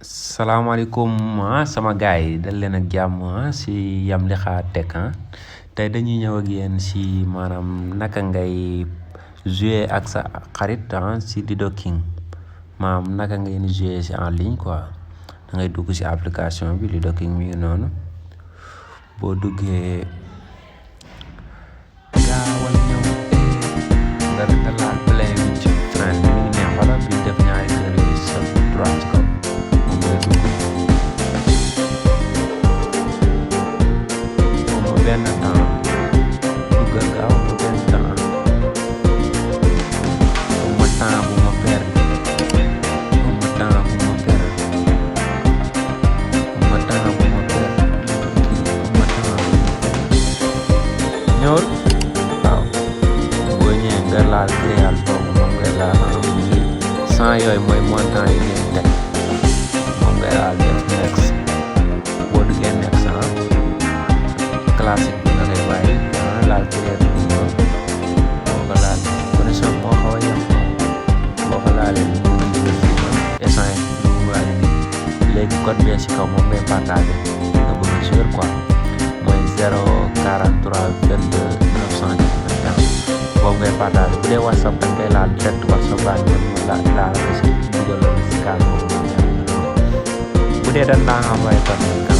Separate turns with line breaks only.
salaamaaleykum sama gars yi dal leen ak jàmm si Yam Li Kha Tech tey dañuy ñëw ak yéen si maanaam naka ngay jouer ak sa xarit si Lido King maanaam naka ngeen jouer si en ligne quoi da ngay dugg si application bi Lido King mi ngi noonu boo duggee gaawal ñëw nga laal play with friend mi ngi neex wala bi def ñaari kër yi sa droit ci kaw benn temps duggal gaaw bu benn temps bu ma perdre ñëwul waaw boo ñëwee nga laal créal boobu moom ngay laal sans yooyu mooy montant yi ngeen teg moom ngay laal def next boo duggee next classique bi nga koy bàyyi laal créer bi ñëw boo ko laal connexion moo xaw a yem boo ko laalee ñu mën a dugal fii essence lu mu laal ni léegi code bi si kaw moom ngay partagé nga bëgg a jouer quoi mooy 043 22 981 boobu ngay partagé bu dee WhatsApp dañ koy laal direct WhatsApp baa ñëw laal ko si dugal la si kaas boobu bu dee dañ laa envoyé par